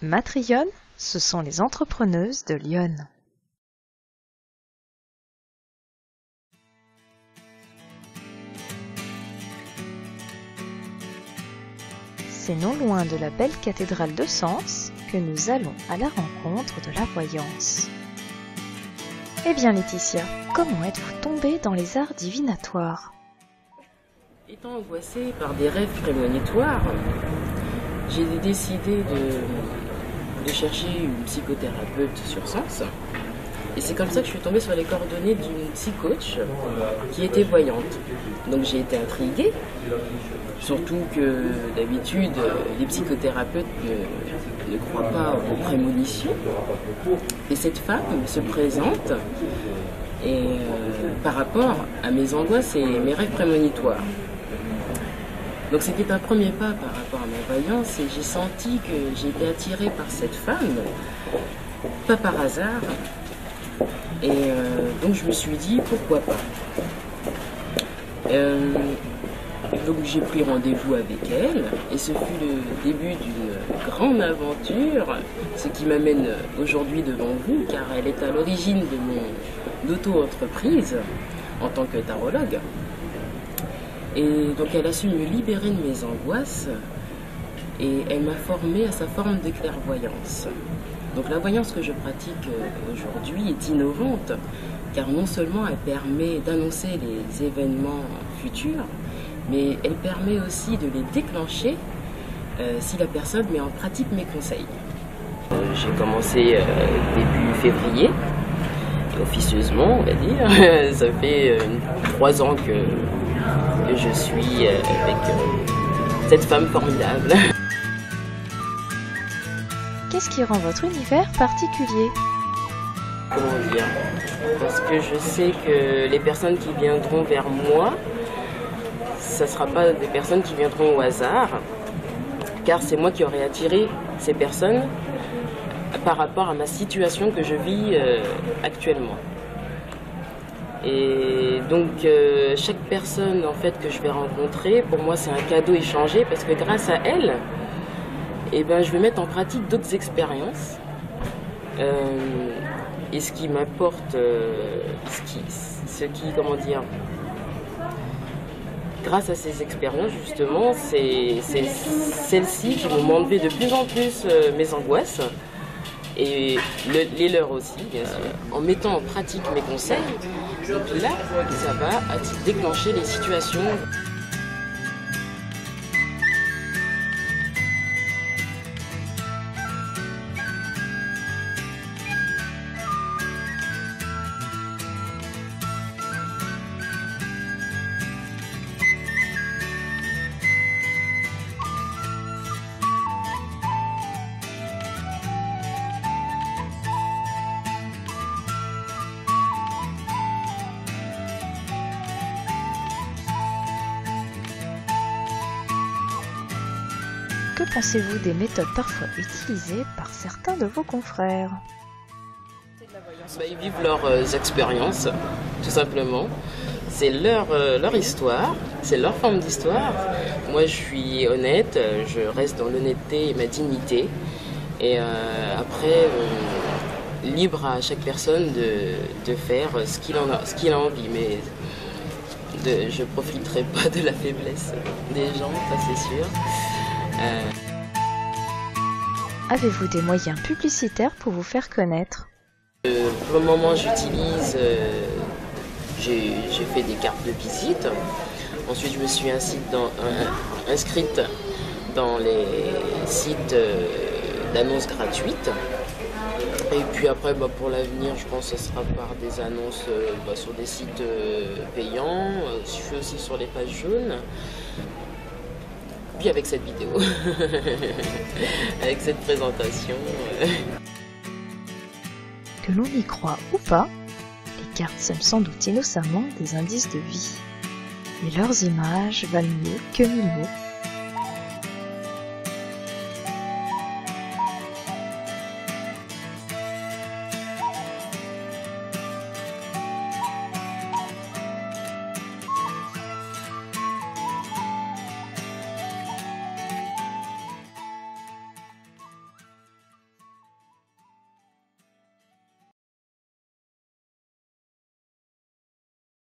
Matryones, ce sont les entrepreneuses de Lyon. C'est non loin de la belle cathédrale de Sens que nous allons à la rencontre de la voyance. Eh bien Laetitia, comment êtes-vous tombée dans les arts divinatoires? Étant angoissée par des rêves prémonitoires, j'ai décidé de chercher une psychothérapeute sur Sens. Et c'est comme ça que je suis tombée sur les coordonnées d'une psy-coach qui était voyante. Donc j'ai été intriguée, surtout que d'habitude les psychothérapeutes ne croient pas aux prémonitions. Et cette femme se présente et, par rapport à mes angoisses et mes rêves prémonitoires. Donc c'était un premier pas par rapport à ma voyance et j'ai senti que j'ai été attirée par cette femme, pas par hasard. Et donc je me suis dit pourquoi pas. Donc j'ai pris rendez-vous avec elle et ce fut le début d'une grande aventure, ce qui m'amène aujourd'hui devant vous car elle est à l'origine de mon auto-entreprise en tant que tarologue. Et donc elle a su me libérer de mes angoisses et elle m'a formée à sa forme de clairvoyance. Donc la voyance que je pratique aujourd'hui est innovante car non seulement elle permet d'annoncer les événements futurs, mais elle permet aussi de les déclencher si la personne met en pratique mes conseils. J'ai commencé début février, officieusement on va dire. Ça fait 3 ans que je suis avec cette femme formidable. Qu'est-ce qui rend votre univers particulier? Comment dire? Parce que je sais que les personnes qui viendront vers moi, ça ne sera pas des personnes qui viendront au hasard, car c'est moi qui aurai attiré ces personnes par rapport à ma situation que je vis actuellement. Et donc chaque personne en fait que je vais rencontrer, pour moi c'est un cadeau échangé parce que grâce à elle, eh ben, je vais mettre en pratique d'autres expériences. Et ce qui m'apporte, comment dire, grâce à ces expériences justement, c'est celles-ci qui vont m'enlever de plus en plus mes angoisses. Et les leurs aussi, bien sûr. En mettant en pratique mes conseils, donc là, ça va déclencher les situations. Que pensez-vous des méthodes parfois utilisées par certains de vos confrères? Ils vivent leurs expériences, tout simplement. C'est leur histoire, c'est leur forme d'histoire. Moi, je suis honnête, je reste dans l'honnêteté et ma dignité. Et après, libre à chaque personne de faire ce qu'il a envie. Mais je ne profiterai pas de la faiblesse des gens, ça c'est sûr. Avez-vous des moyens publicitaires pour vous faire connaître? Pour le moment, j'utilise, j'ai fait des cartes de visite. Ensuite, je me suis inscrite dans les sites d'annonces gratuites. Et puis après, pour l'avenir, je pense que ce sera par des annonces sur des sites payants. Je suis aussi sur les pages jaunes. Puis avec cette vidéo, avec cette présentation. Que l'on y croit ou pas, les cartes sèment sans doute innocemment des indices de vie. Et leurs images valent mieux que 1000 mots.